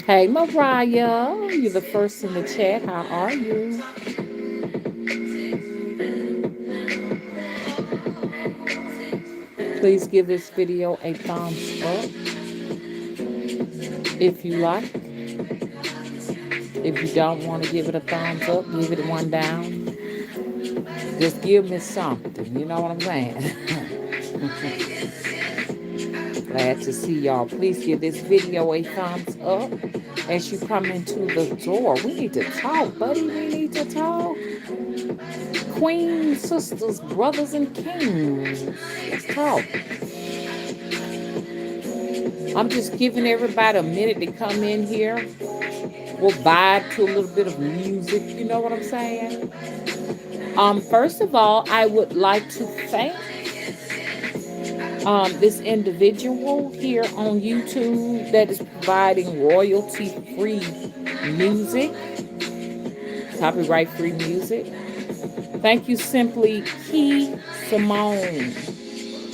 Hey, Mariah, you're the first in the chat. How are you? Please give this video a thumbs up if you like. If you don't want to give it a thumbs up, give it one down. Just give me something. You know what I'm saying? Glad to see y'all. Please give this video a thumbs up as you come into the door. We need to talk, buddy. We need to talk. Queens, sisters, brothers, and kings. Let's talk. I'm just giving everybody a minute to come in here. We'll vibe to a little bit of music. You know what I'm saying? First of all, I would like to thank this individual here on YouTube that is providing royalty-free music, copyright-free music. Thank you, Simply Key Simone,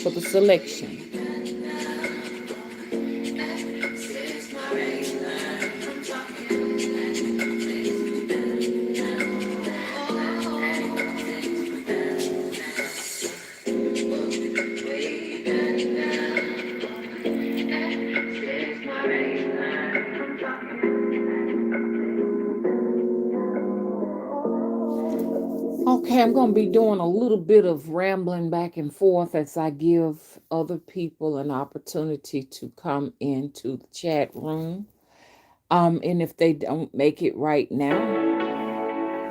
for the selection. Okay, I'm going to be doing a little bit of rambling back and forth as I give other people an opportunity to come into the chat room. And if they don't make it right now,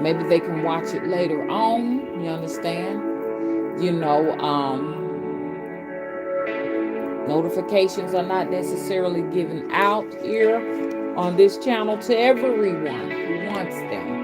maybe they can watch it later on. You understand? You know, notifications are not necessarily given out here on this channel to everyone who wants them.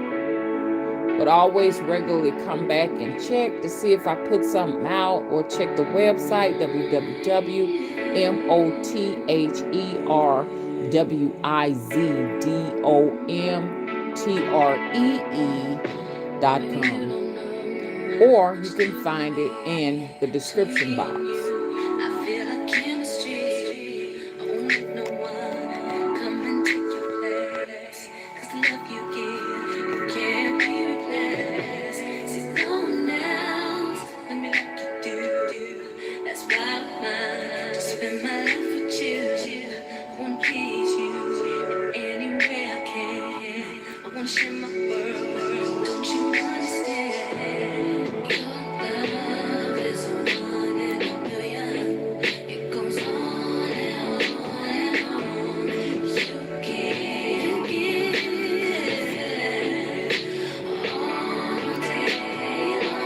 But always regularly come back and check to see if I put something out, or check the website www.motherwizdomtree.com, or you can find it in the description box.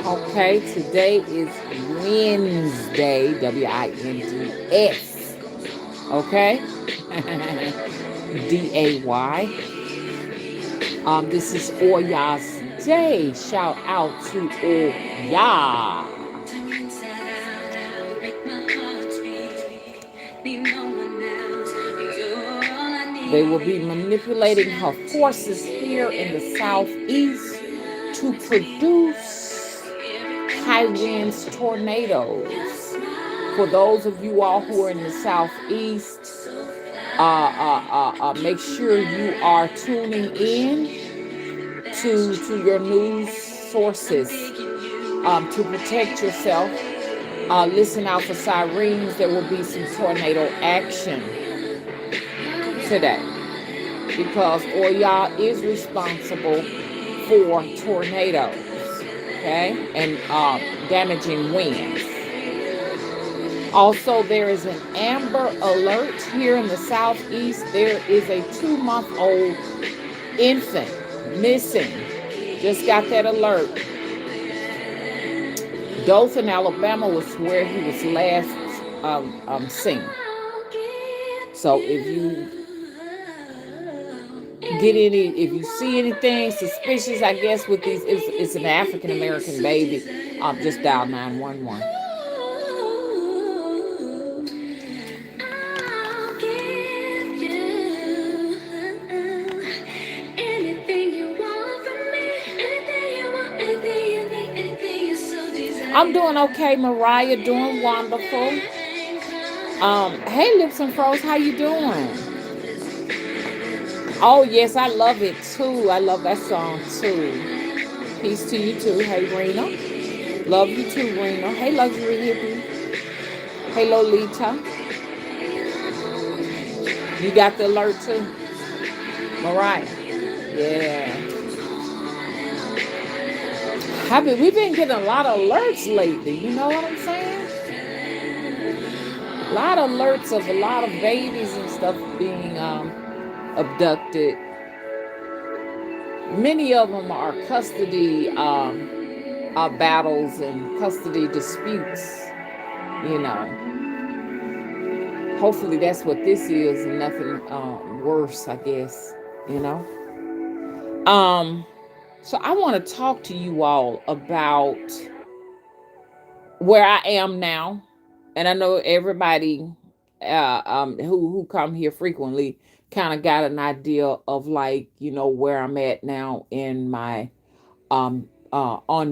Okay, today is Wednesday, WINDS. Okay, DAY. This is Oya's Day. Shout out to Oya. They will be manipulating her forces here in the southeast to produce high winds, tornadoes. For those of you all who are in the southeast, make sure you are tuning in to your news sources to protect yourself. Listen out for sirens. There will be some tornado action today, because Oya is responsible for tornadoes, okay, and damaging winds. Also, there is an amber alert here in the southeast. There is a 2-month-old infant missing. Just got that alert. Dothan, Alabama was where he was last seen. So if you if you see anything suspicious, I guess with these, it's an African American baby, just dial 911. I'm doing okay, Mariah, doing wonderful. Hey, Lips and Froze, how you doing? Oh, yes, I love it too. I love that song too. Peace to you too. Hey, Rena. Love you too, Rena. Hey, Luxury Hippie. Hey, Lolita. You got the alert too? Mariah. Yeah. We've been getting a lot of alerts lately. You know what I'm saying? A lot of alerts of a lot of babies and stuff being abducted. Many of them are custody battles and custody disputes. You know, hopefully that's what this is, and nothing worse, I guess. You know. Um, so I want to talk to you all about where I am now, and I know everybody who come here frequently kind of got an idea of, like, where I'm at now in my on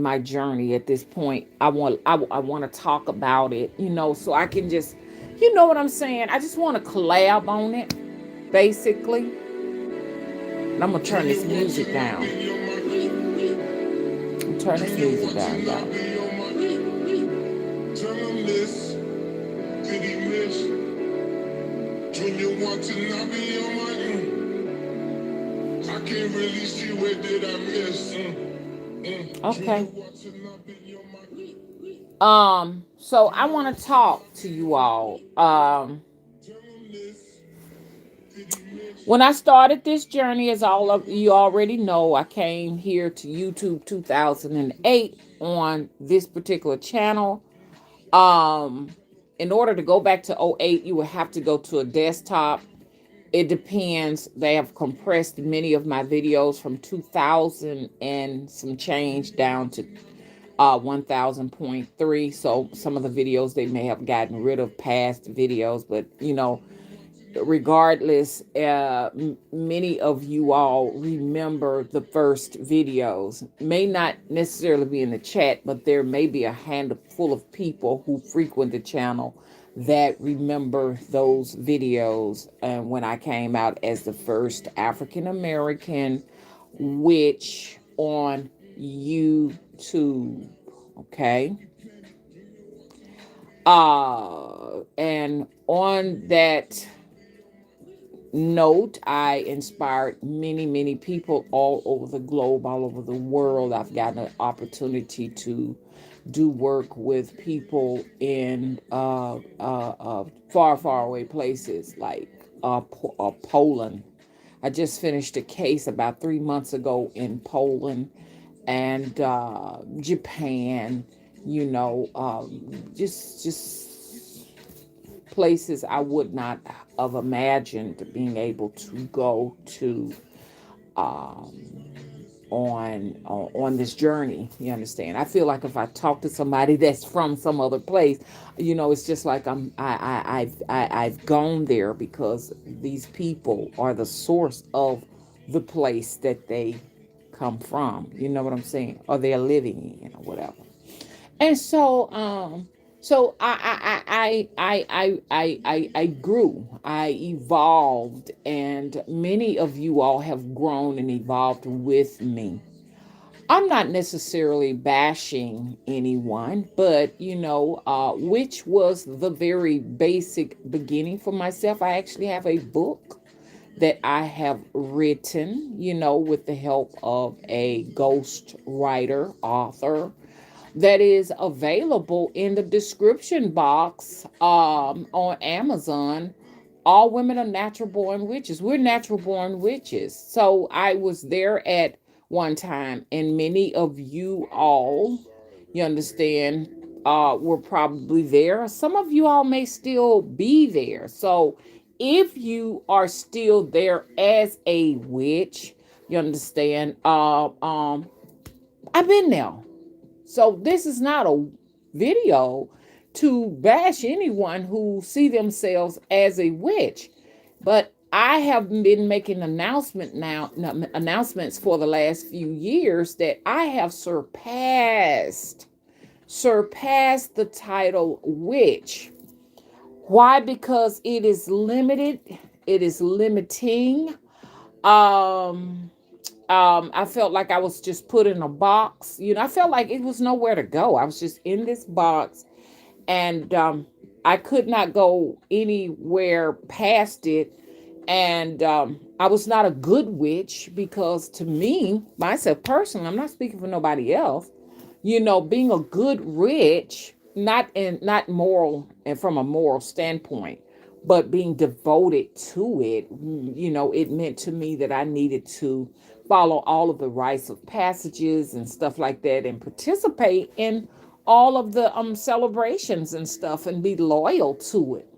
my journey at this point. I want to talk about it, so I can just, you know what I'm saying. I just want to collab on it, basically. And I'm gonna turn this music down. Turn this music down, y'all. When you want to not be on my I can't really see where did I miss. Okay. So I want to talk to you all. When I started this journey, as all of you already know, I came here to YouTube 2008 on this particular channel. In order to go back to '08, you would have to go to a desktop. It depends. They have compressed many of my videos from 2000 and some change down to 1000.3. So some of the videos they may have gotten rid of past videos, but regardless, many of you all remember the first videos. May not necessarily be in the chat, but there may be a handful of people who frequent the channel that remember those videos, when I came out as the first African American witch on YouTube. Okay. And on that note, I inspired many, many people all over the globe, all over the world. I've gotten an opportunity to do work with people in far, far away places like Poland. I just finished a case about 3 months ago in Poland and Japan. Just places I would not have imagined being able to go to on this journey. You understand? I feel like if I talk to somebody that's from some other place, it's just like I've gone there, because these people are the source of the place that they come from. You know what I'm saying? Or they're living in, or whatever. And so I grew, I evolved, and many of you all have grown and evolved with me. I'm not necessarily bashing anyone, but which was the very basic beginning for myself. I actually have a book that I have written, with the help of a ghost writer, author, that is available in the description box on Amazon. All women are natural born witches. We're natural born witches. So I was there at one time, and many of you all, you understand, were probably there. Some of you all may still be there. So if you are still there as a witch, you understand, I've been there. So this is not a video to bash anyone who see themselves as a witch, but I have been making announcements for the last few years that I have surpassed the title witch. Why? Because it is limited, it is limiting, Um, I felt like I was just put in a box. I felt like it was nowhere to go. I was just in this box, and I could not go anywhere past it. And I was not a good witch because, to me, myself personally, I'm not speaking for nobody else. Being a good witch, not moral and from a moral standpoint, but being devoted to it. It meant to me that I needed to follow all of the rites of passages and stuff like that, and participate in all of the celebrations and stuff, and be loyal to it.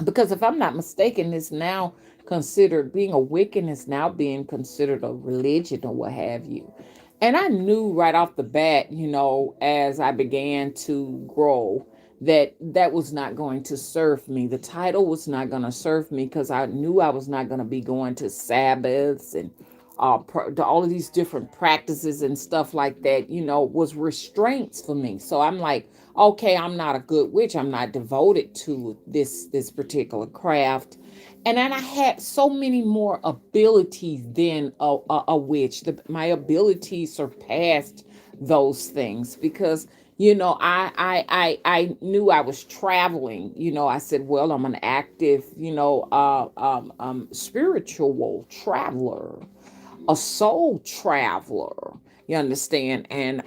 Because if I'm not mistaken, it's now considered, being a Wiccan is now being considered a religion or what have you. And I knew right off the bat, as I began to grow, that that was not going to serve me. The title was not going to serve me, because I knew I was not going to be going to Sabbaths and to all of these different practices and stuff like that, was restraints for me. So I'm like, okay, I'm not a good witch. I'm not devoted to this particular craft. And then I had so many more abilities than a witch. My abilities surpassed those things, because I knew I was traveling. I said, well, I'm an active, spiritual traveler, a soul traveler. You understand? And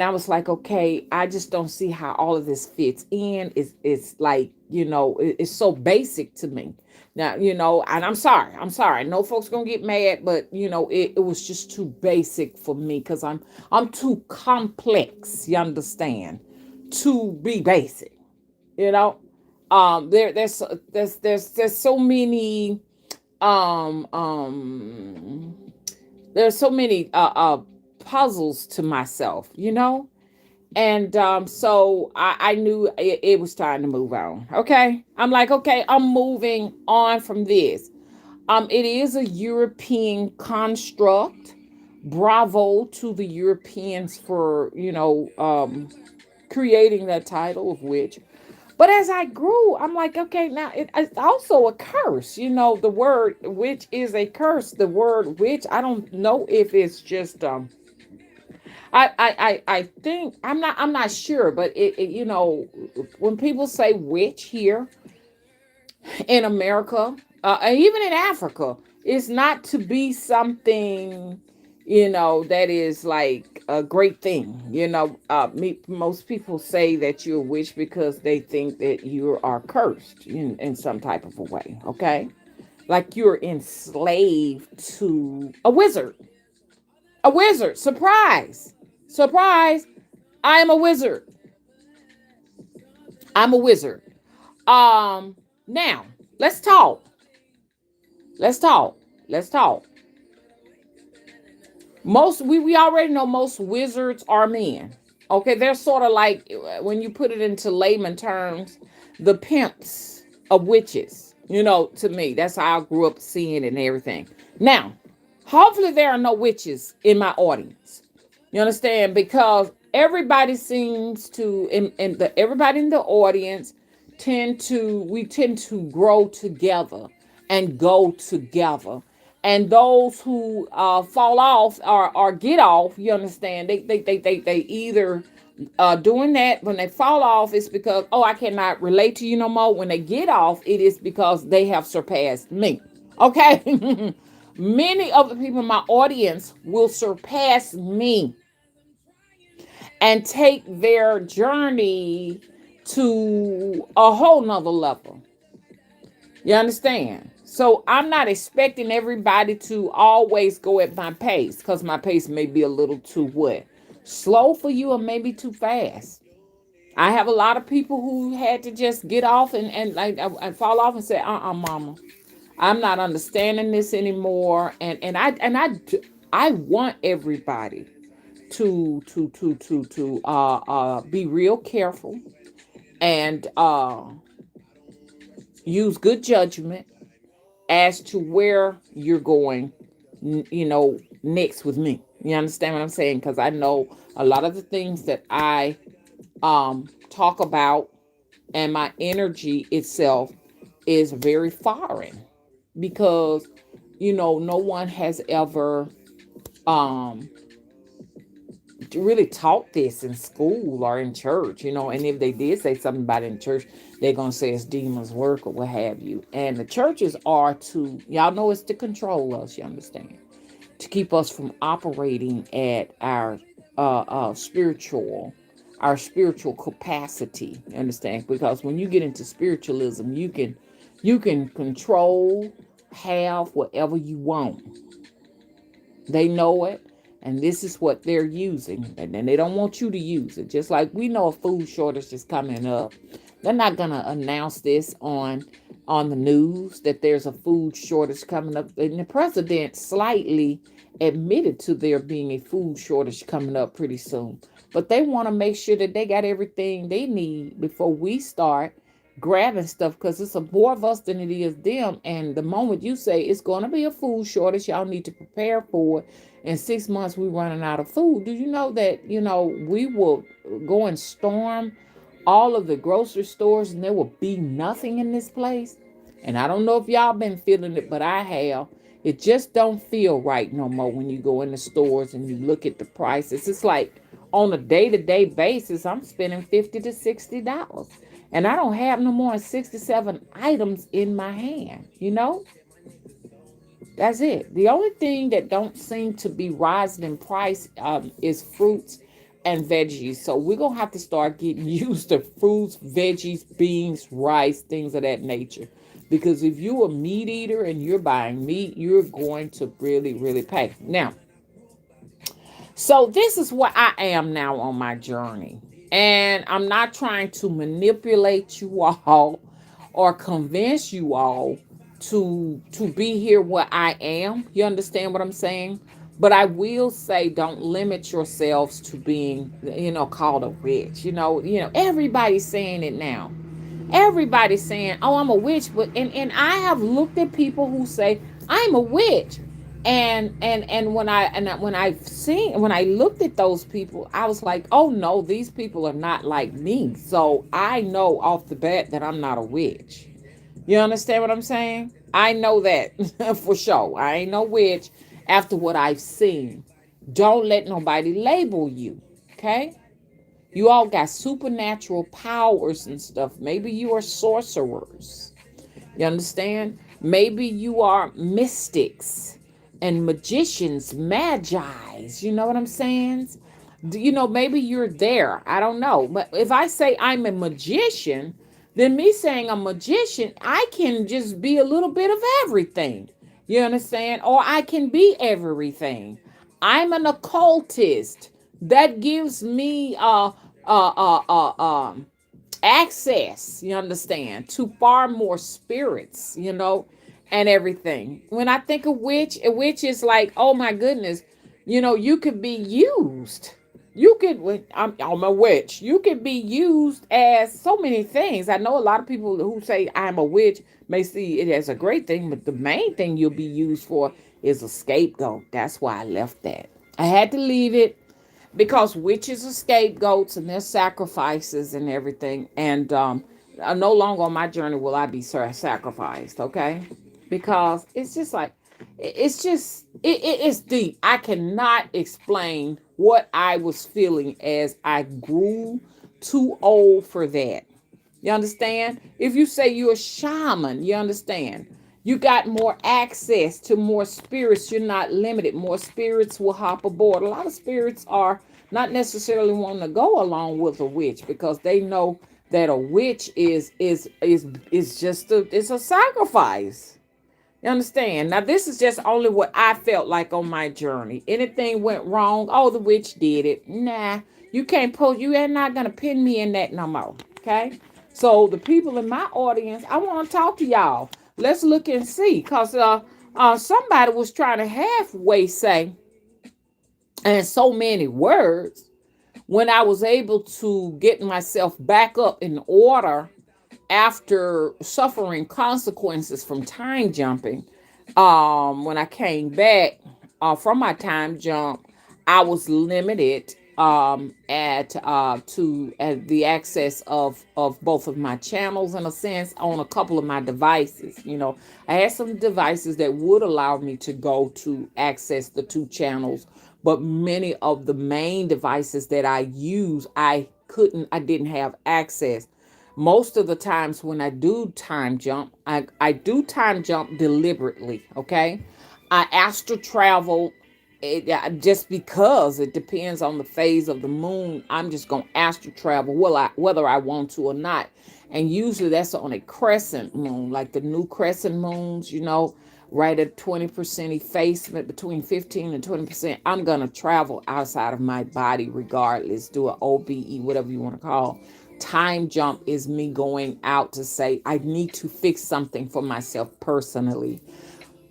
I was like, okay, I just don't see how all of this fits in. It's like, it's so basic to me. Now, and I'm sorry. No folks gonna get mad, but it was just too basic for me, because I'm too complex, you understand, to be basic, you know. There's so many um um there's so many puzzles to myself, and so I knew it was time to move on. Okay, I'm like, okay, I'm moving on from this. It is a European construct. Bravo to the Europeans for creating that title of witch. But as I grew, I'm like, okay, now it's also a curse. The word witch is a curse. The word witch, I don't know if it's just I think I'm not sure, but when people say witch here in America, and even in Africa, it's not to be something that is like a great thing. Most people say that you're a witch because they think that you are cursed in some type of a way. Okay, like you're enslaved to a wizard. A wizard. Surprise, surprise! I am a wizard. I'm a wizard. Now let's talk. Let's talk. Let's talk. We already know most wizards are men. Okay, they're sort of like, when you put it into layman terms, the pimps of witches. To me, that's how I grew up seeing it and everything. Now, hopefully there are no witches in my audience. You understand? Because everybody seems to, everybody in the audience we tend to grow together and go together. And those who fall off or get off, you understand, they either doing that when they fall off, it's because, oh, I cannot relate to you no more. When they get off, it is because they have surpassed me. Okay. Many of the people in my audience will surpass me and take their journey to a whole nother level. You understand? So I'm not expecting everybody to always go at my pace, because my pace may be a little too what? Slow for you, or maybe too fast. I have a lot of people who had to just get off and like I fall off and say, mama, I'm not understanding this anymore. And I want everybody to be real careful and use good judgment as to where you're going, next with me. You understand what I'm saying? Because I know a lot of the things that I talk about, and my energy itself is very foreign, because no one has ever um really taught this in school or in church, and if they did say something about it in church, they're gonna say it's demons work or what have you. And the churches are to, y'all know, it's to control us, you understand, to keep us from operating at our spiritual capacity, you understand, because when you get into spiritualism, you can control, have whatever you want. They know it, and this is what they're using, and then they don't want you to use it. Just like we know a food shortage is coming up, they're not gonna announce this on the news that there's a food shortage coming up. And the president slightly admitted to there being a food shortage coming up pretty soon, but they want to make sure that they got everything they need before we start grabbing stuff, because it's a more of us than it is them. And the moment you say it's going to be a food shortage, y'all need to prepare for it. In 6 months, we're running out of food. Do you know that, we will go and storm all of the grocery stores and there will be nothing in this place? And I don't know if y'all been feeling it, but I have. It just don't feel right no more when you go in the stores and you look at the prices. It's like on a day-to-day basis, I'm spending $50 to $60. And I don't have no more than 67 items in my hand. That's it. The only thing that don't seem to be rising in price is fruits and veggies. So we're going to have to start getting used to fruits, veggies, beans, rice, things of that nature. Because if you're a meat eater and you're buying meat, you're going to really, really pay. Now, so this is what I am now on my journey. And I'm not trying to manipulate you all or convince you all to be here where I am. You understand what I'm saying? But I will say, don't limit yourselves to being, called a witch. Everybody's saying it now. Everybody's saying, "Oh, I'm a witch," but and I have looked at people who say, "I'm a witch," and when I looked at those people, I was like, "Oh no, these people are not like me." So I know off the bat that I'm not a witch. You understand what I'm saying? I know that for sure. I ain't no witch after what I've seen. Don't let nobody label you, okay? You all got supernatural powers and stuff. Maybe you are sorcerers. You understand? Maybe you are mystics and magicians, magi's. You know what I'm saying? Maybe you're there. I don't know. But if I say I'm a magician, then me saying I'm a magician, I can just be a little bit of everything. You understand? Or I can be everything. I'm an occultist. That gives me uh, uh, um, access, you understand, to far more spirits, and everything. When I think of witch, a witch is like, oh my goodness, you could be used. You could, I'm a witch. You could be used as so many things. I know a lot of people who say I'm a witch may see it as a great thing, but the main thing you'll be used for is a scapegoat. That's why I left that. I had to leave it because witches are scapegoats and their sacrifices and everything. And no longer on my journey will I be sacrificed, okay? Because it's just like, it's deep. I cannot explain what I was feeling as I grew too old for that. You understand? If you say you're a shaman, you understand. You got more access to more spirits. You're not limited. More spirits will hop aboard. A lot of spirits are not necessarily wanting to go along with a witch because they know that a witch is just it's a sacrifice. You understand? Now, this is just only what I felt like on my journey. Anything went wrong, oh, the witch did it. Nah, you can't post, you are not going to pin me in that no more. Okay? So, the people in my audience, I want to talk to y'all. Let's look and see. Because somebody was trying to halfway say, in so many words, when I was able to get myself back up in order after suffering consequences from time jumping, when I came back from my time jump, I was limited at the access of both of my channels in a sense on a couple of my devices. I had some devices that would allow me to go to access the two channels, but many of the main devices that I use, I didn't have access. Most of the times when I do time jump, I do time jump deliberately, okay? I astral travel just because it depends on the phase of the moon. I'm just going to astral travel whether I want to or not. And usually that's on a crescent moon, like the new crescent moons, right at 20% effacement, between 15 and 20%. I'm going to travel outside of my body regardless, do an OBE, whatever you want to call. Time jump is me going out to say, I need to fix something for myself personally.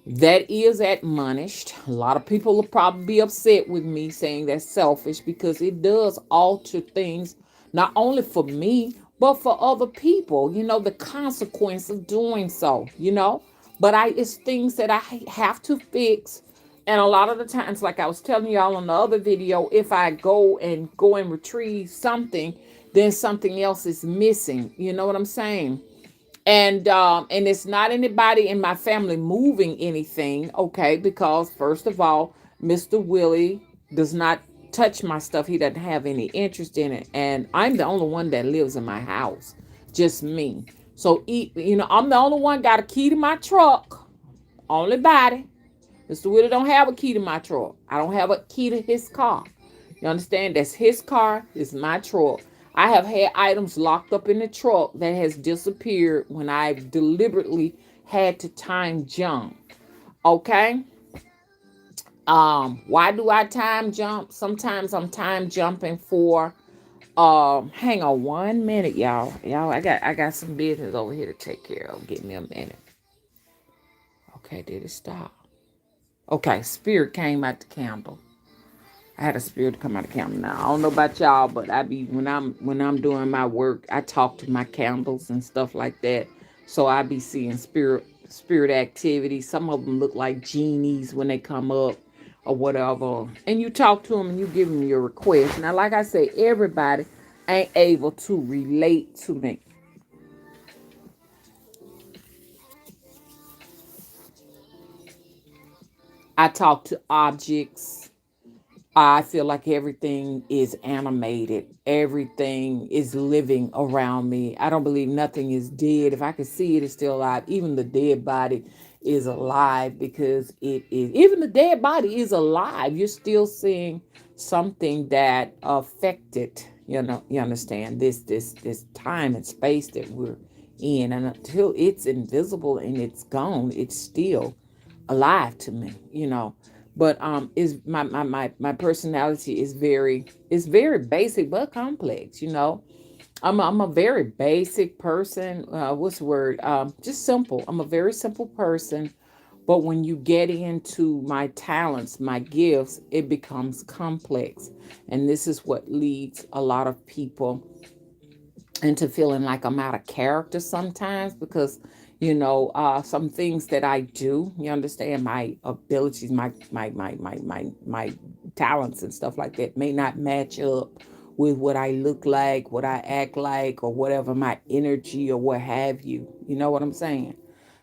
That is admonished. A lot of people will probably be upset with me saying that's selfish because it does alter things, not only for me, but for other people. The consequence of doing so. But it's things that I have to fix. And a lot of the times, like I was telling y'all on the other video, if I go and retrieve something, then something else is missing. You know what I'm saying? And it's not anybody in my family moving anything, okay? Because first of all, Mr. Willie does not touch my stuff. He doesn't have any interest in it, and I'm the only one that lives in my house, just me. So I'm the only one got a key to my truck. Only body. Mr. Willie don't have a key to my truck. I don't have a key to his car. You understand? That's his car. It's my truck. I have had items locked up in the truck that has disappeared when I've deliberately had to time jump. Okay? Why do I time jump? Sometimes I'm time jumping for hang on 1 minute, y'all. I got some business over here to take care of. Give me a minute. Okay, did it stop? Okay, spirit came out the candle. I had a spirit come out of camera. Now I don't know about y'all, but I be when I'm doing my work, I talk to my candles and stuff like that. So I be seeing spirit activity. Some of them look like genies when they come up or whatever. And you talk to them and you give them your request. Now, like I say, everybody ain't able to relate to me. I talk to objects. I feel like everything is animated. Everything is living around me. I don't believe nothing is dead. If I can see it, it's still alive. Even the dead body is alive because it is. Even the dead body is alive. You're still seeing something that affected. You understand this time and space that we're in, and until it's invisible and it's gone, it's still alive to me. But is my personality is very basic but complex. I'm a very basic person. What's the word? Just simple. I'm a very simple person, but when you get into my talents, my gifts, it becomes complex, and this is what leads a lot of people into feeling like I'm out of character sometimes because some things that I do, you understand, my abilities, my talents and stuff like that may not match up with what I look like, what I act like, or whatever my energy or what have you. You know what I'm saying?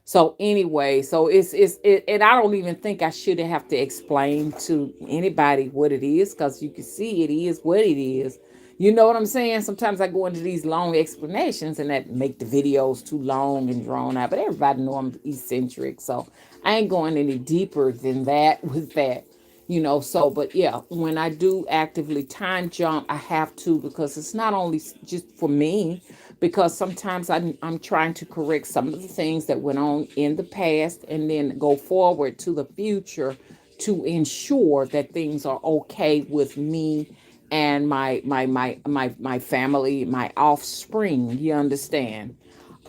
So anyway, so and I don't even think I should have to explain to anybody what it is because you can see it is what it is. You know what I'm saying? Sometimes I go into these long explanations and that make the videos too long and drawn out. But everybody know I'm eccentric, so I ain't going any deeper than that with that. So but yeah, when I do actively time jump, I have to because it's not only just for me, because sometimes I'm trying to correct some of the things that went on in the past and then go forward to the future to ensure that things are okay with me and my family, my offspring. You understand?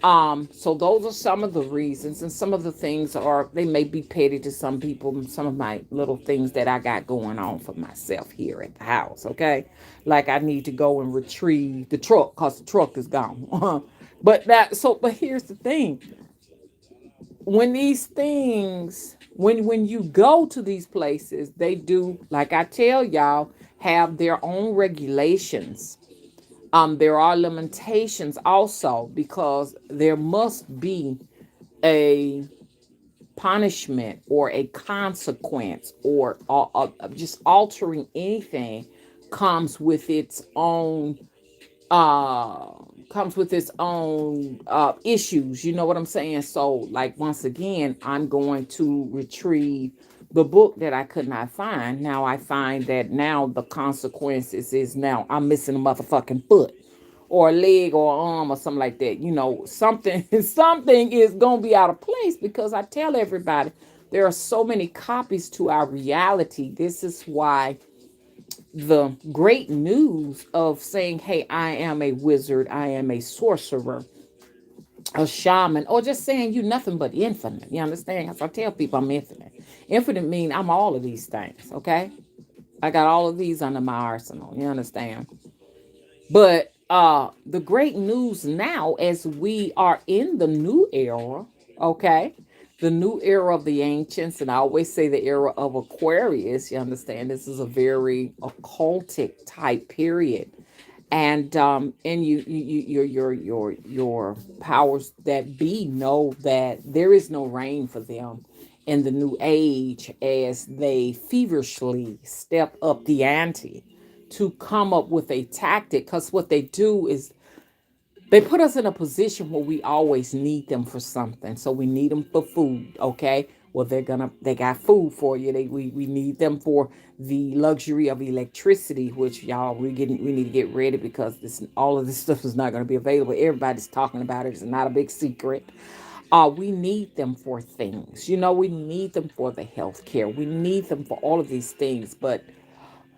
So those are some of the reasons, and some of the things are they may be petty to some people, and some of my little things that I got going on for myself here at the house, okay? Like I need to go and retrieve the truck because the truck is gone. But here's the thing. When these things when you go to these places, they do, like I tell y'all, have their own regulations. There are limitations also because there must be a punishment or a consequence, or just altering anything comes with its own uh issues. You know what I'm saying? So, like, once again, I'm going to retrieve the book that I could not find. Now I find that now the consequences is now I'm missing a motherfucking foot or a leg or arm or something like that. You know, something something is gonna be out of place, because I tell everybody there are so many copies to our reality. This is why the great news of saying, hey, I am a wizard, I am a sorcerer, a shaman, or just saying you nothing but infinite. You understand? As I tell people, I'm infinite. Infinite mean I'm all of these things, okay? I got all of these under my arsenal. You understand? But the great news now, as we are in the new era, okay? The new era of the ancients, and I always say the era of Aquarius. You understand? This is a very occultic type period, and your powers that be know that there is no rain for them in the new age, as they feverishly step up the ante to come up with a tactic. Because what they do is they put us in a position where we always need them for something. So we need them for food, okay? Well, they got food for you. We need them for the luxury of electricity, which y'all we need to get ready, because this all of this stuff is not gonna be available. Everybody's talking about it. It's not a big secret. We need them for things. You know, we need them for the health care. We need them for all of these things, but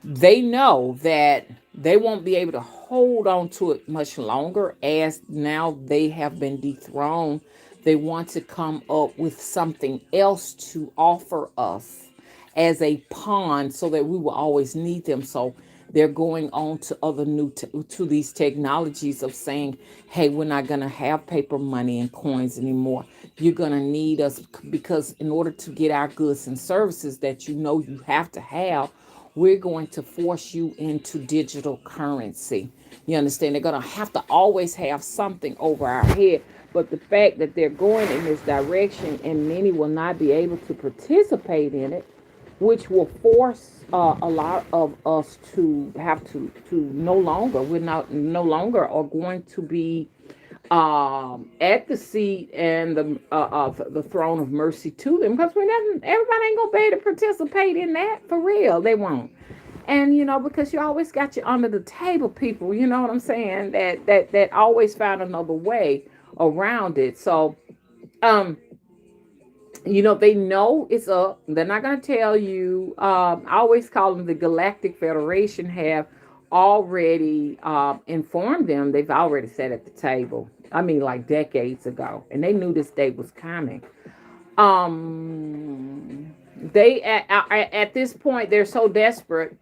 they know that they won't be able to hold on to it much longer, as now they have been dethroned. They want to come up with something else to offer us as a pawn, so that we will always need them. So they're going on to other to these technologies of saying, hey, we're not going to have paper money and coins anymore. You're going to need us, because in order to get our goods and services that you know you have to have, we're going to force you into digital currency. You understand? They're going to have to always have something over our head. But the fact that they're going in this direction, and many will not be able to participate in it, which will force a lot of us to have to no longer, we're not no longer are going to be at the seat and the of the throne of mercy to them, because everybody ain't gonna be able to participate in that for real. They won't. And you know, because you always got your under the table people, you know what I'm saying, that always found another way around it. So um you know, they know it's up. They're not going to tell you. I always call them the Galactic Federation have already informed them. They've already sat at the table. I mean, like decades ago, and they knew this day was coming. They at this point they're so desperate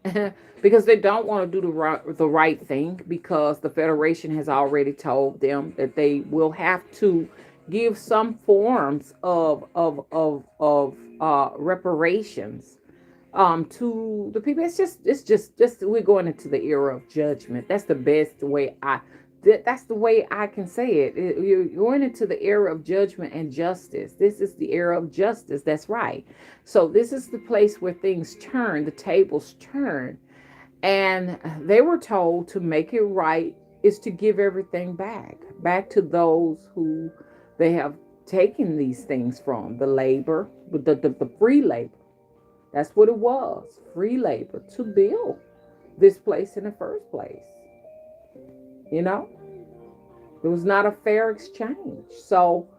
because they don't want to do the right thing, because the Federation has already told them that they will have to give some forms of reparations to the people. It's just we're going into the era of judgment. That's the best way that's the way I can say it. You're going into the era of judgment and justice. This is the era of justice. That's right. So this is the place where things turn, the tables turn, and they were told to make it right is to give everything back to those who they have taken these things from, the labor, the free labor. That's what it was, free labor to build this place in the first place. You know, it was not a fair exchange. So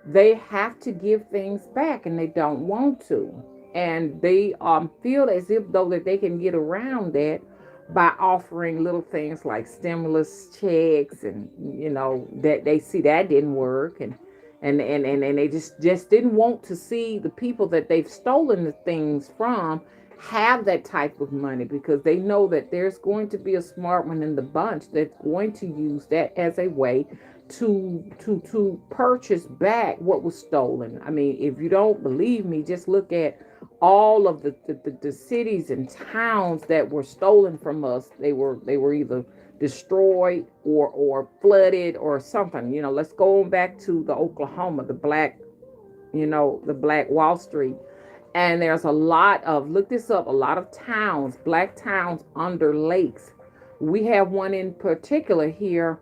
they have to give things back, and they don't want to. And they feel as if though that they can get around that by offering little things like stimulus checks, and you know that they see that didn't work, and they just didn't want to see the people that they've stolen the things from have that type of money, because they know that there's going to be a smart one in the bunch that's going to use that as a way to purchase back what was stolen. I mean, if you don't believe me, just look at all of the cities and towns that were stolen from us. They were either destroyed or flooded or something. Let's go back to the Oklahoma, the Black Wall Street. And there's a lot of, look this up, a lot of towns, black towns under lakes. We have one in particular here,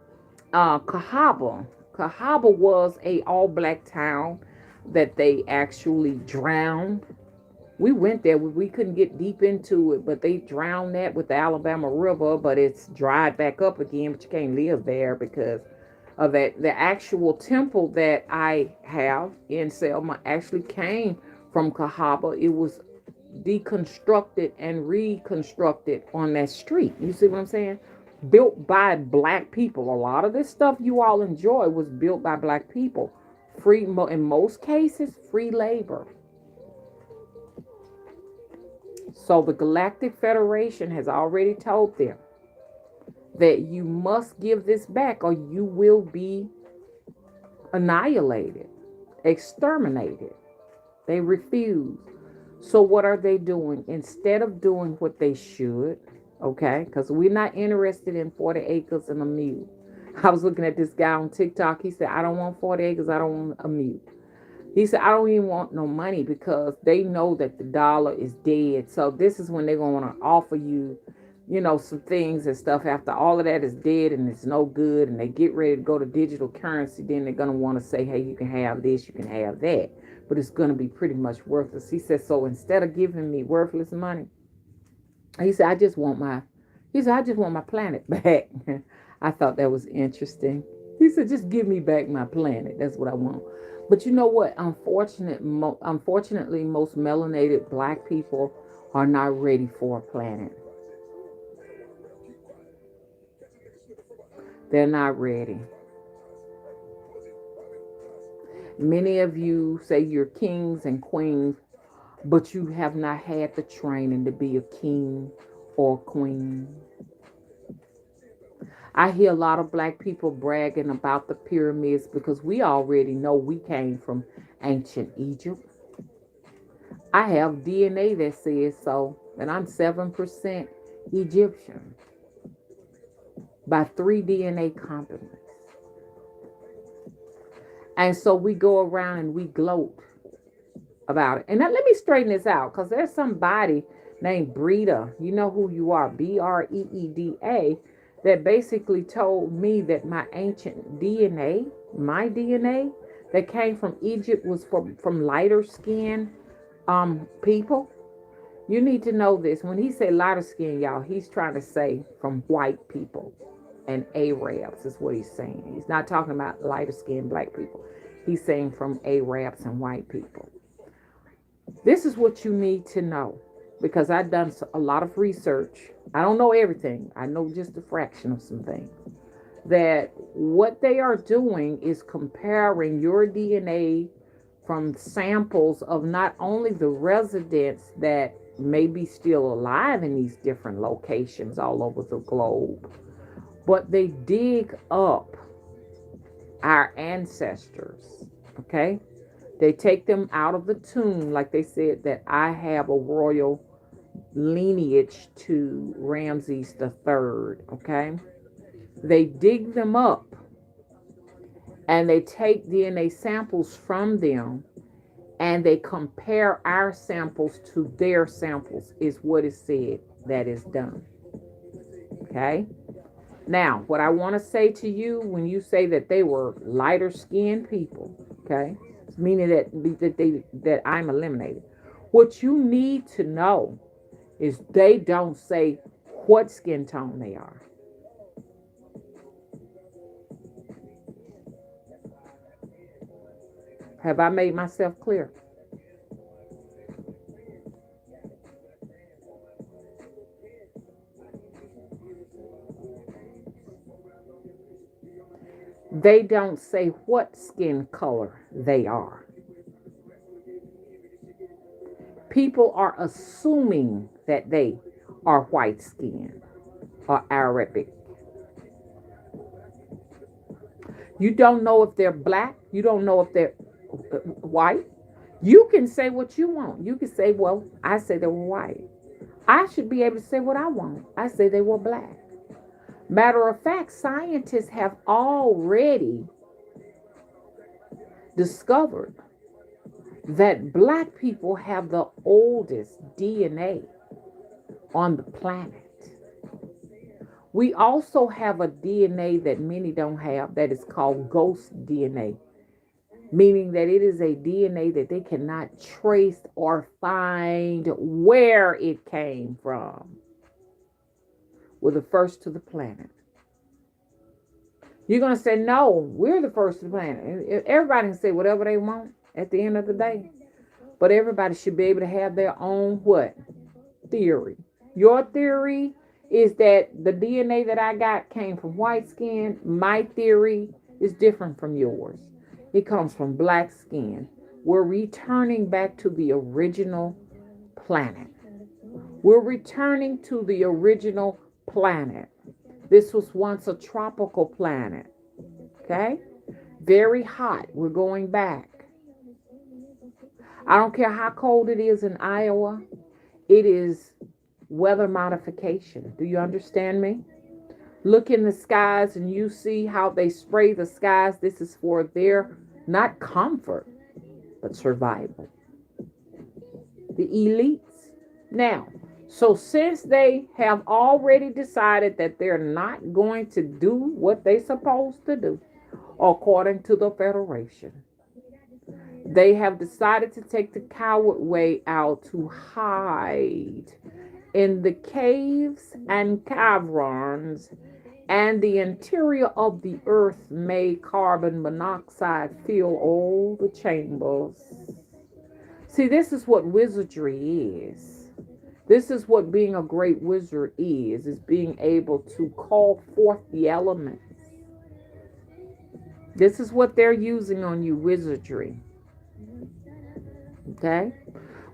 Cahaba. Cahaba was a all black town that they actually drowned. We went there. We couldn't get deep into it, but they drowned that with the Alabama River, but it's dried back up again, but you can't live there because of that. The actual temple that I have in Selma actually came from Cahaba. It was deconstructed and reconstructed on that street. You see what I'm saying? Built by black people. A lot of this stuff you all enjoy was built by black people. Free, in most cases, free labor. So the Galactic Federation has already told them that you must give this back or you will be annihilated, exterminated. They refuse. So what are they doing? Instead of doing what they should, okay, because we're not interested in 40 acres and a mule. I was looking at this guy on TikTok. He said, I don't want 40 acres. I don't want a mule. He said, I don't even want no money because they know that the dollar is dead. So this is when they're going to want to offer you, some things and stuff. After all of that is dead and it's no good and they get ready to go to digital currency, then they're going to want to say, hey, you can have this, you can have that. But it's going to be pretty much worthless. He said, so instead of giving me worthless money, he said, I just want my planet back. I thought that was interesting. He said, just give me back my planet. That's what I want. But you know what? Unfortunately, most melanated black people are not ready for a planet. They're not ready. Many of you say you're kings and queens, but you have not had the training to be a king or queen. I hear a lot of black people bragging about the pyramids because we already know we came from ancient Egypt. I have DNA that says so, and I'm 7% Egyptian by 3 DNA companies. And so we go around and we gloat about it. And now let me straighten this out because there's somebody named Breda. You know who you are, Breeda, that basically told me that my ancient DNA, my DNA that came from Egypt was from lighter skinned people. You need to know this. When he say lighter skin, y'all, he's trying to say from white people and Arabs is what he's saying. He's not talking about lighter skinned black people. He's saying from Arabs and white people. This is what you need to know because I've done a lot of research. I don't know everything. I know just a fraction of some things. That what they are doing is comparing your DNA from samples of not only the residents that may be still alive in these different locations all over the globe, but they dig up our ancestors, okay? They take them out of the tomb, like they said that I have a royal lineage to Ramses the Third, okay? They dig them up and they take DNA samples from them and they compare our samples to their samples is what is said that is done. Okay? Now, what I want to say to you when you say that they were lighter skinned people, okay? Meaning that I'm eliminated. What you need to know is they don't say what skin tone they are. Have I made myself clear? They don't say what skin color they are. People are assuming that they are white skinned or Arabic. You don't know if they're black. You don't know if they're white. You can say what you want. You can say, well, I say they were white. I should be able to say what I want. I say they were black. Matter of fact, scientists have already discovered that black people have the oldest DNA on the planet. We also have a DNA that many don't have that is called ghost DNA, meaning that it is a DNA that they cannot trace or find where it came from. We're the first to the planet. You're going to say, no, we're the first to the planet. Everybody can say whatever they want at the end of the day. But everybody should be able to have their own what? Theory. Your theory is that the DNA that I got came from white skin. My theory is different from yours. It comes from black skin. We're returning back to the original planet. We're returning to the original planet. This was once a tropical planet. Okay? Very hot. We're going back. I don't care how cold it is in Iowa. It is weather modification. Do you understand me? Look in the skies and you see how they spray the skies. This is for their, not comfort, but survival. The elites. Now, so since they have already decided that they're not going to do what they're supposed to do, according to the Federation, they have decided to take the coward way out to hide in the caves and caverns and the interior of the earth may carbon monoxide fill all the chambers. See, this is what wizardry is. This is what being a great wizard is being able to call forth the elements. This is what they're using on you, wizardry. Okay?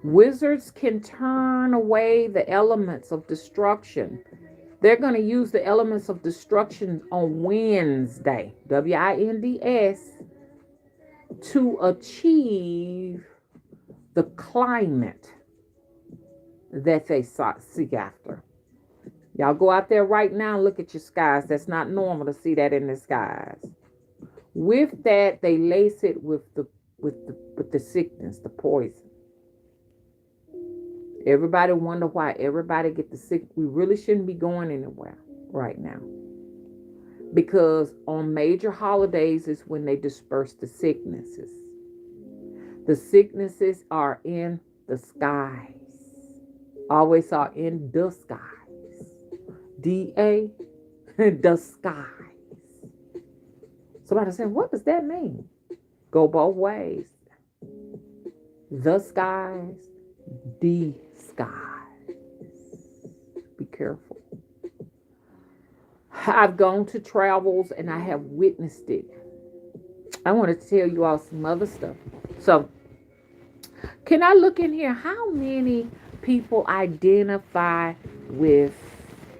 Wizards can turn away the elements of destruction. They're going to use the elements of destruction on Wednesday, WINDS, to achieve the climate that they seek after. Y'all go out there right now and look at your skies. That's not normal to see that in the skies. With that, they lace it with the sickness, the poison. Everybody wonder why everybody get the sick. We really shouldn't be going anywhere right now. Because on major holidays is when they disperse the sicknesses. The sicknesses are in the skies. Always are in the skies. D-A, the skies. Somebody said, what does that mean? Go both ways. The skies, the skies. Be careful. I've gone to travels and I have witnessed it. I want to tell you all some other stuff. So, can I look in here? How many people identify with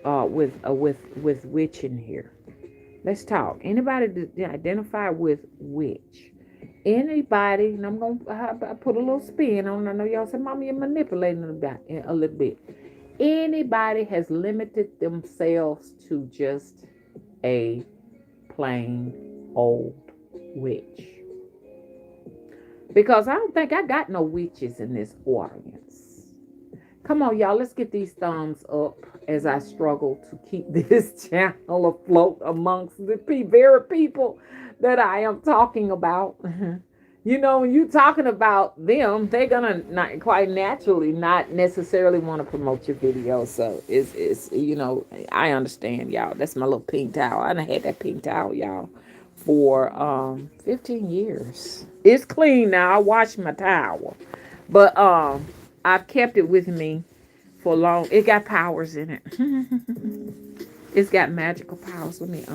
witch in here? Let's talk. Anybody identify with witch? Anybody? And I'm gonna put a little spin on. I know y'all said, "Mama, you're manipulating a little bit." Anybody has limited themselves to just a plain old witch? Because I don't think I got no witches in this audience. Come on, y'all. Let's get these thumbs up as I struggle to keep this channel afloat amongst the very people that I am talking about. You know, when you're talking about them, they're gonna not quite naturally not necessarily want to promote your video. So it's you know, I understand, y'all. That's my little pink towel. I done had that pink towel, y'all, for 15 years. It's clean now. I wash my towel. But I've kept it with me for long. It got powers in it. It's got magical powers. Let me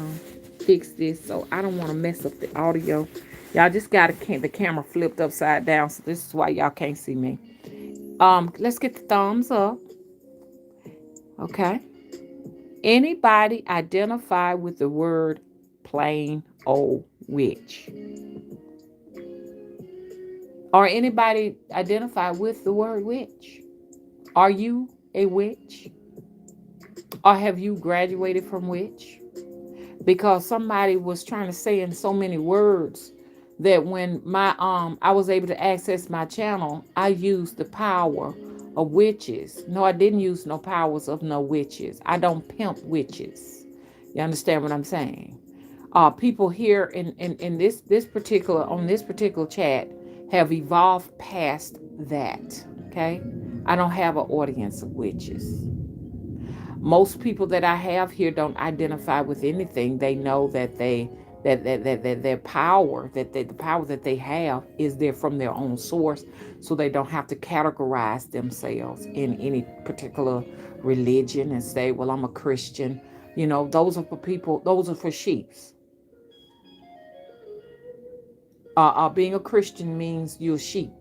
fix this so I don't want to mess up the audio. Y'all just got the camera flipped upside down, so this is why y'all can't see me. Let's get the thumbs up. Okay. Anybody identify with the word plain old witch. Or anybody identify with the word witch? Are you a witch? Or have you graduated from witch? Because somebody was trying to say in so many words that when my I was able to access my channel, I used the power of witches. No, I didn't use no powers of no witches. I don't pimp witches. You understand what I'm saying? People here in this particular on this particular chat have evolved past that. Okay, I don't have an audience of witches. Most people that I have here don't identify with anything. They know that that their power, the power that they have is there from their own source, so they don't have to categorize themselves in any particular religion and say, well, I'm a Christian. You know, those are for people, those are for sheeps. Being a Christian means you're a sheep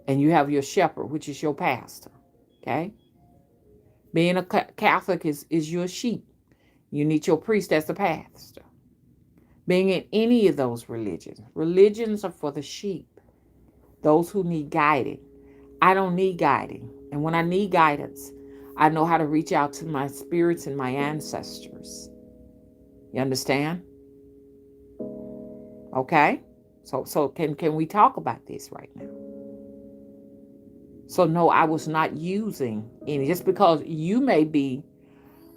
and you have your shepherd, which is your pastor. Okay. Being a Catholic is your sheep. You need your priest as the pastor. Being in any of those religions are for the sheep, those who need guiding. I don't need guiding. And when I need guidance, I know how to reach out to my spirits and my ancestors. You understand? Okay? So can we talk about this right now? So no, I was not using any, just because you may be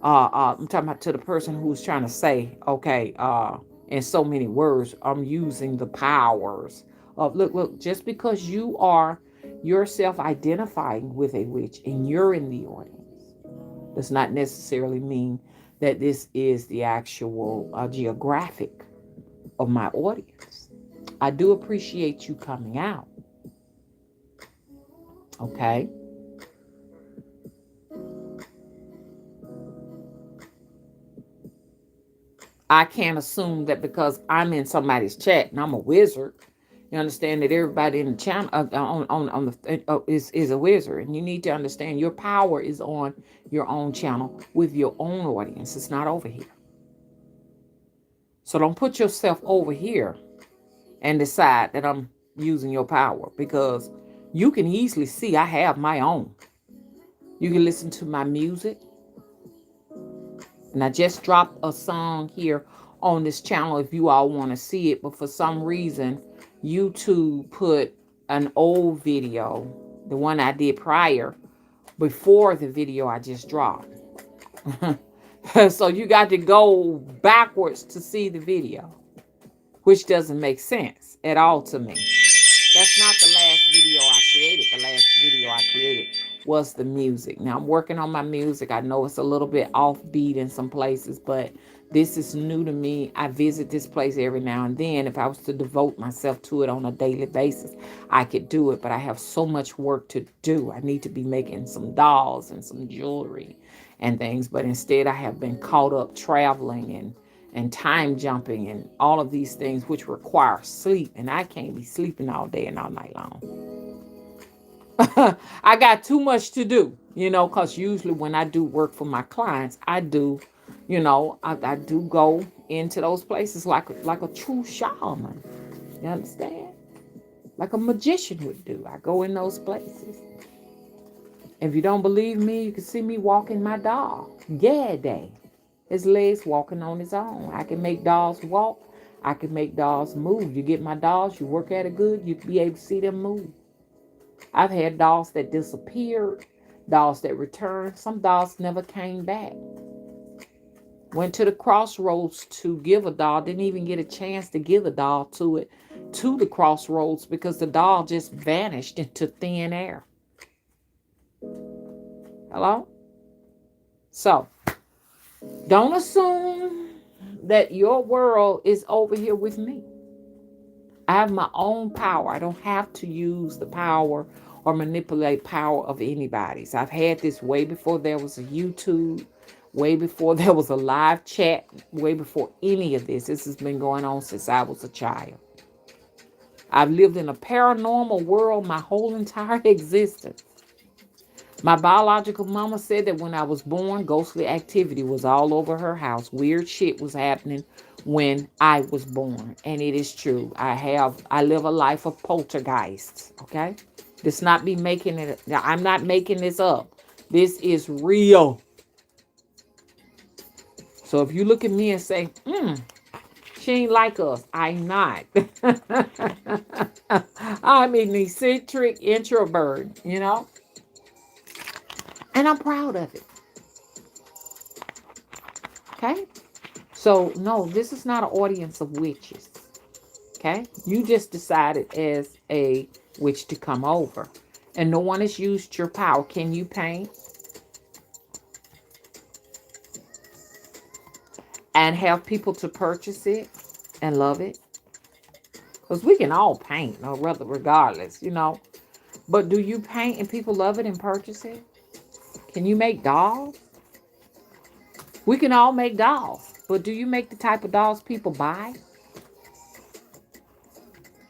I'm talking about to the person who's trying to say, okay, in so many words, I'm using the powers of look, just because you are yourself identifying with a witch and you're in the audience does not necessarily mean that this is the actual geographic of my audience. I do appreciate you coming out. Okay. I can't assume that because I'm in somebody's chat and I'm a wizard, you understand that everybody in the channel on the is a wizard, and you need to understand your power is on your own channel with your own audience. It's not over here. So don't put yourself over here and decide that I'm using your power, because you can easily see I have my own. You can listen to my music. And I just dropped a song here on this channel if you all want to see it. But for some reason, YouTube put an old video, the one I did prior, before the video I just dropped. So you got to go backwards to see the video, which doesn't make sense at all to me. That's not the last video I created. The last video I created was the music. Now I'm working on my music. I know it's a little bit offbeat in some places, but this is new to me. I visit this place every now and then. If I was to devote myself to it on a daily basis, I could do it, but I have so much work to do. I need to be making some dolls and some jewelry and things, but instead I have been caught up traveling and time jumping and all of these things which require sleep, and I can't be sleeping all day and all night long. I got too much to do, because usually when I do work for my clients, I do, I do go into those places like a true shaman. You understand? Like a magician would do. I go in those places. If you don't believe me, you can see me walking my dog. Yeah, day. His legs walking on his own. I can make dogs walk. I can make dogs move. You get my dogs, you work at it good, you be able to see them move. I've had dogs that disappeared, dogs that returned. Some dogs never came back. Went to the crossroads to give a dog, didn't even get a chance to give a dog to the crossroads, because the dog just vanished into thin air. Hello? So, don't assume that your world is over here with me. I have my own power. I don't have to use the power or manipulate power of anybody's. I've had this way before there was a YouTube, way before there was a live chat, way before any of this. This has been going on since I was a child. I've lived in a paranormal world my whole entire existence. My biological mama said that when I was born, ghostly activity was all over her house. Weird shit was happening when I was born. And it is true. I live a life of poltergeists. Okay. This not me making it. I'm not making this up. This is real. So if you look at me and say, she ain't like us, I'm not. I'm an eccentric introvert, and I'm proud of it. Okay. So no, this is not an audience of witches. Okay. You just decided as a witch to come over. And no one has used your power. Can you paint and have people to purchase it and love it? Because we can all paint, no, rather regardless. But do you paint and people love it and purchase it? Can you make dolls? We can all make dolls. But do you make the type of dolls people buy?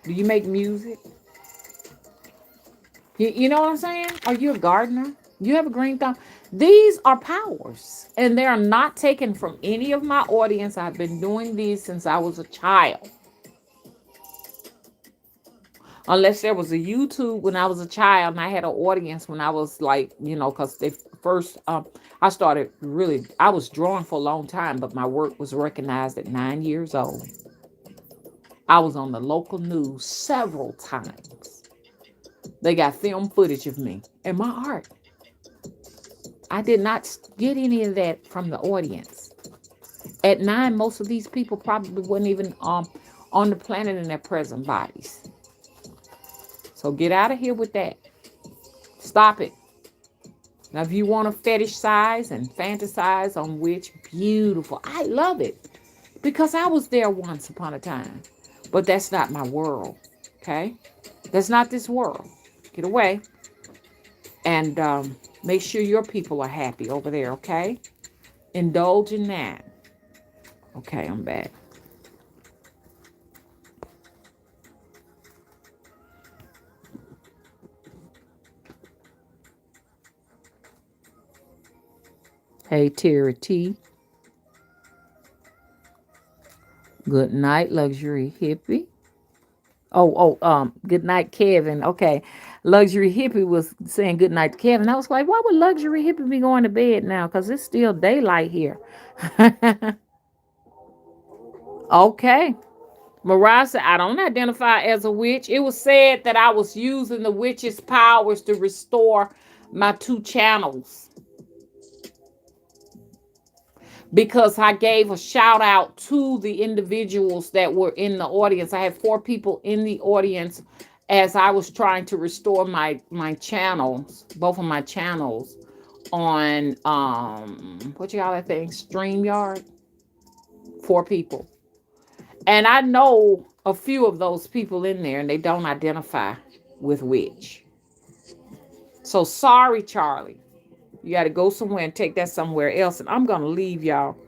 Do you make music? You know what I'm saying? Are you a gardener? You have a green thumb. These are powers, and they are not taken from any of my audience. I've been doing these since I was a child. Unless there was a YouTube when I was a child and I had an audience when I was like, because they first, I started really, I was drawing for a long time, but my work was recognized at 9 years old. I was on the local news several times. They got film footage of me and my art. I did not get any of that from the audience. At 9, most of these people probably weren't even on the planet in their present bodies. So get out of here with that. Stop it. Now, if you want to fetishize and fantasize on which, beautiful. I love it because I was there once upon a time. But that's not my world. Okay? That's not this world. Get away. And make sure your people are happy over there. Okay? Indulge in that. Okay, I'm back. Hey, Terry T. Good night, luxury hippie. Good night, Kevin. Okay. Luxury hippie was saying good night to Kevin. I was like, why would luxury hippie be going to bed now? Because it's still daylight here. Okay. Mariah said, I don't identify as a witch. It was said that I was using the witch's powers to restore my 2 channels. Because I gave a shout out to the individuals that were in the audience. I had 4 people in the audience as I was trying to restore my channels, both of my channels on what you call that thing? StreamYard. 4 people. And I know a few of those people in there and they don't identify with witch. So sorry, Charlie. You got to go somewhere and take that somewhere else. And I'm going to leave y'all.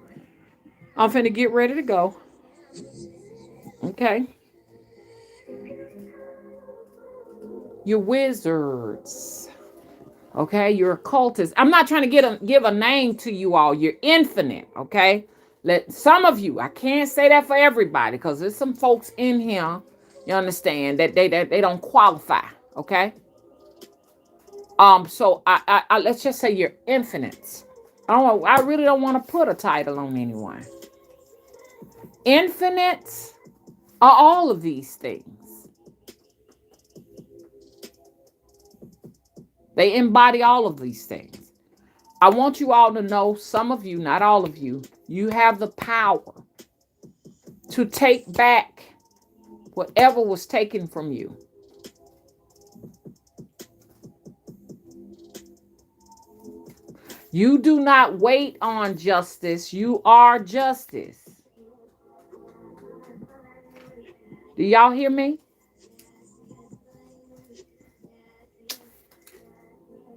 I'm finna get ready to go. Okay. You're wizards. Okay. You're occultists. I'm not trying to give a name to you all. You're infinite. Okay. Let some of you, I can't say that for everybody because there's some folks in here, you understand, that they don't qualify. Okay. So I let's just say you're infinite. I really don't want to put a title on anyone. Infinite are all of these things. They embody all of these things. I want you all to know, some of you, not all of you, you have the power to take back whatever was taken from you. You do not wait on justice. You are justice. Do y'all hear me?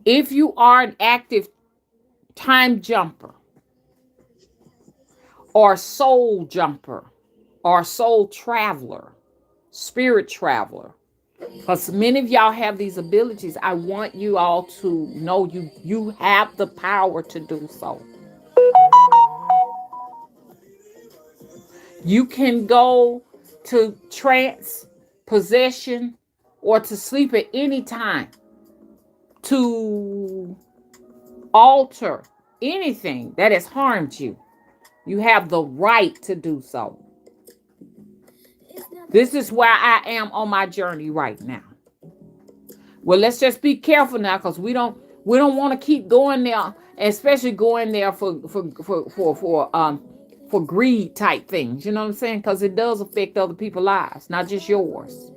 If you are an active time jumper or soul jumper or soul traveler, spirit traveler, because many of y'all have these abilities, I want you all to know you have the power to do so. You can go to trance, possession, or to sleep at any time to alter anything that has harmed you. You have the right to do so. This is where I am on my journey right now. Well, let's just be careful now, because we don't want to keep going there, especially going there for greed type things. You know what I'm saying? Because it does affect other people's lives, not just yours.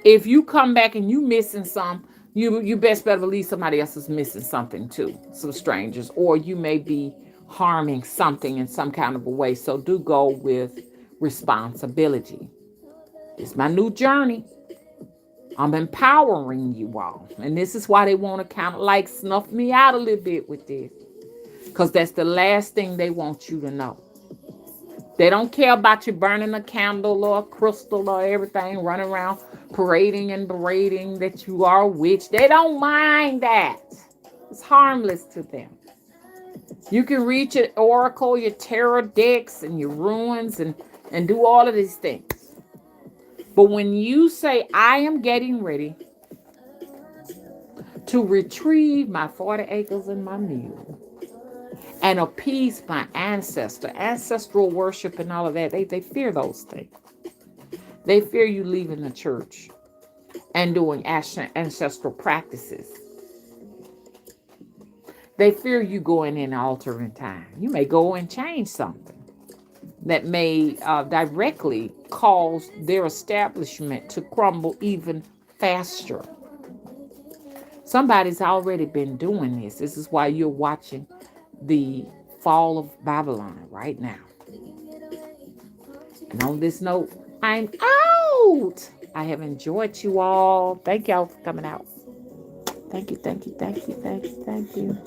If you come back and you missing some, you best better believe somebody else is missing something too, some strangers, or you may be harming something in some kind of a way. So do go with responsibility. It's my new journey. I'm empowering you all. And this is why they want to kind of like snuff me out a little bit with this. Because that's the last thing they want you to know. They don't care about you burning a candle or a crystal or everything, running around parading and berating that you are a witch. They don't mind that. It's harmless to them. You can read your oracle, your tarot decks, and your runes and do all of these things. But when you say, I am getting ready to retrieve my 40 acres and my mule and appease my ancestral worship and all of that, they fear those things. They fear you leaving the church and doing ancestral practices. They fear you going in altering time. You may go and change something that may directly cause their establishment to crumble even faster. Somebody's already been doing this. This is why you're watching the fall of Babylon right now. And on this note, I'm out. I have enjoyed you all. Thank y'all for coming out. Thank you, thank you, thank you, thank you, thank you.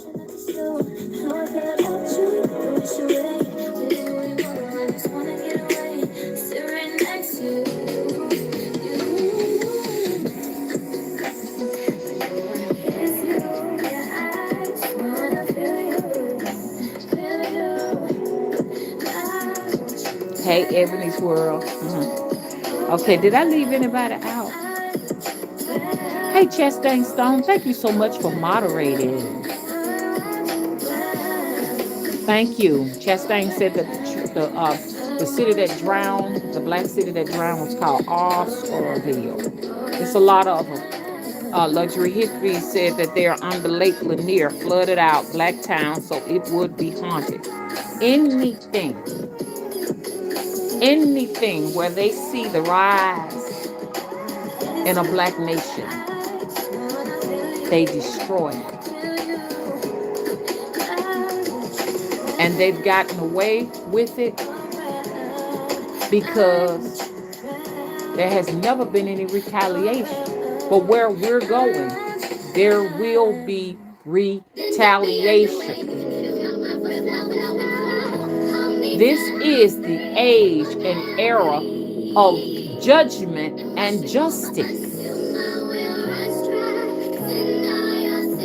Hey, Ebony's World. Okay, did I leave anybody out? Hey, Chastain Stone, thank you so much for moderating. Thank you. Chastain said that the city that drowned, the black city that drowned, was called Oscarville. It's a lot of them. Luxury History said that they're on the Lake Lanier, flooded out, black town, so it would be haunted. Anything where they see the rise in a black nation, they destroy it. And they've gotten away with it because there has never been any retaliation. But where we're going, there will be retaliation. This is the age and era of judgment and justice.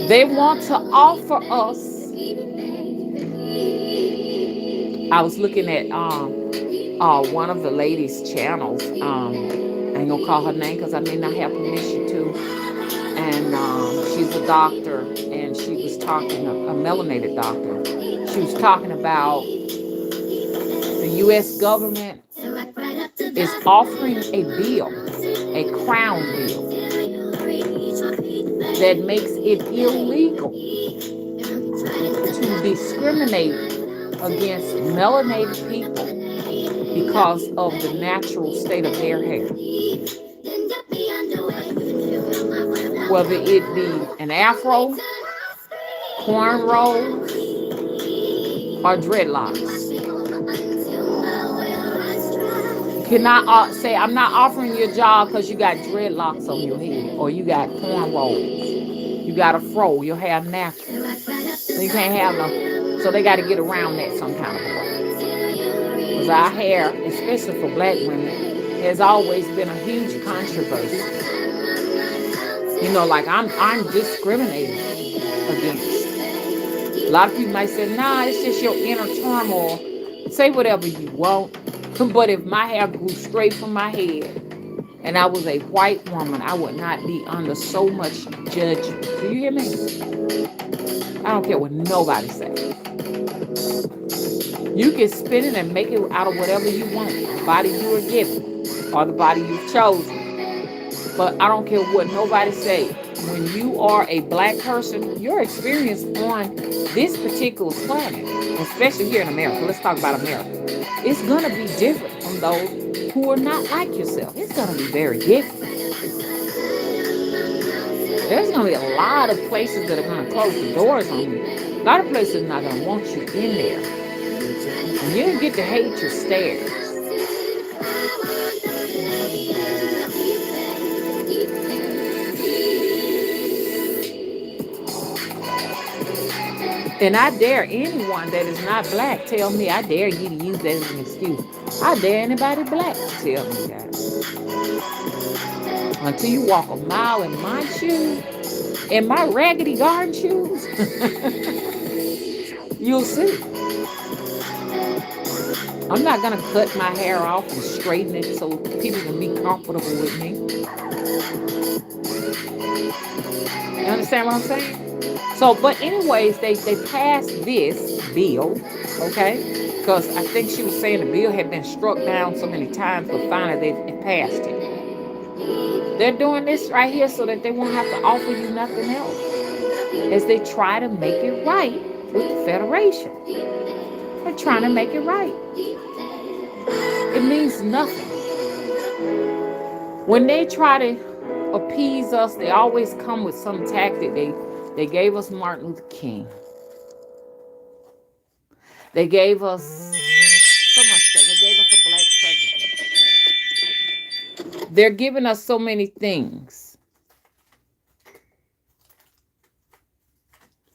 They want to offer us. I was looking at one of the ladies' channels. I ain't gonna call her name because I may not have permission to. And she's a doctor, and she was talking, a melanated doctor. She was talking about the U.S. government is offering a bill, a crown bill, that makes it illegal to discriminate against melanated people because of the natural state of their hair. Whether it be an afro, cornrows, or dreadlocks. You cannot say, I'm not offering you a job because you got dreadlocks on your head, or you got cornrows, you got a fro, your hair natural. So you can't have no. So they got to get around that some kind of way. Because our hair, especially for black women, has always been a huge controversy. You know, like I'm discriminated against. A lot of people might say, nah, it's just your inner turmoil. Say whatever you want. But if my hair grew straight from my head and I was a white woman, I would not be under so much judgment. Do you hear me? I don't care what nobody says. You can spin it and make it out of whatever you want, the body you were given or the body you've chosen. But I don't care what nobody say. When you are a black person, your experience on this particular planet, especially here in America, let's talk about America, it's going to be different from those who are not like yourself. It's going to be very different. There's going to be a lot of places that are going to close the doors on you. A lot of places are not going to want you in there. And you get to hate your stares. And I dare anyone that is not black tell me, I dare you to use that as an excuse. I dare anybody black to tell me that. Until you walk a mile in my shoes, in my raggedy garden shoes, you'll see. I'm not going to cut my hair off and straighten it so people can be comfortable with me. You understand what I'm saying? So, but anyways, they passed this bill, okay? Because I think she was saying the bill had been struck down so many times, but finally they passed it. They're doing this right here so that they won't have to offer you nothing else as they try to make it right with the Federation. They're trying to make it right. It means nothing. When they try to appease us, they always come with some tactic. They gave us Martin Luther King. They gave us so much stuff. They gave us a black president. They're giving us so many things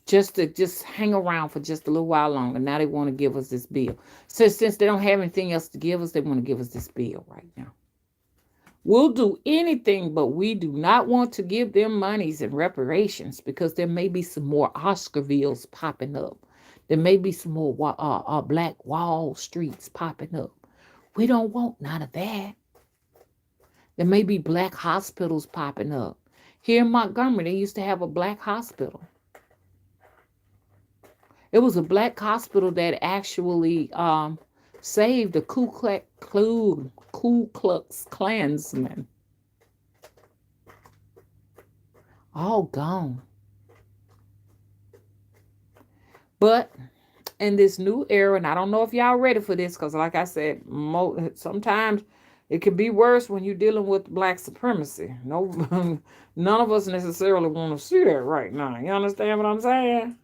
just to just hang around for just a little while longer. Now they want to give us this bill. Since they don't have anything else to give us, they want to give us this bill right now. We'll do anything, but we do not want to give them monies and reparations because there may be some more Oscarvilles popping up. There may be some more Black Wall Streets popping up. We don't want none of that. There may be black hospitals popping up. Here in Montgomery, they used to have a black hospital. It was a black hospital that actually saved the Ku Klux Klansmen. All gone. But in this new era, and I don't know if y'all ready for this, because like I said, sometimes it could be worse when you're dealing with black supremacy. No, none of us necessarily want to see that right now. You understand what I'm saying?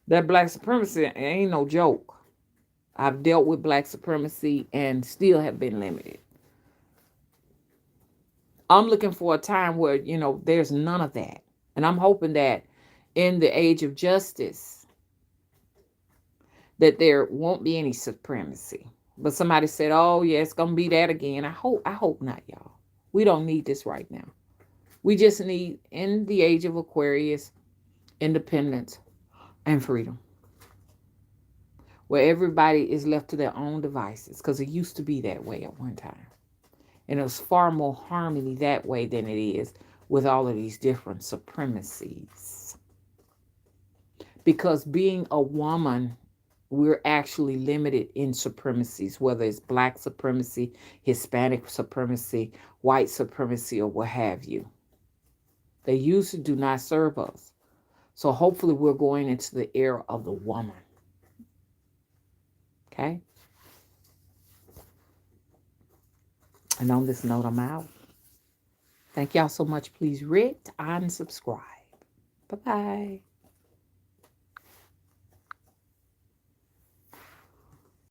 That black supremacy ain't no joke. I've dealt with black supremacy and still have been limited. I'm looking for a time where, there's none of that. And I'm hoping that in the age of justice, that there won't be any supremacy. But somebody said, oh, yeah, it's going to be that again. I hope not, y'all. We don't need this right now. We just need, in the age of Aquarius, independence and freedom, where everybody is left to their own devices, because it used to be that way at one time. And it was far more harmony that way than it is with all of these different supremacies. Because being a woman, we're actually limited in supremacies, whether it's black supremacy, Hispanic supremacy, white supremacy, or what have you. They usually do not serve us. So hopefully we're going into the era of the woman. Okay? And on this note, I'm out. Thank y'all so much. Please rate and subscribe. Bye-bye.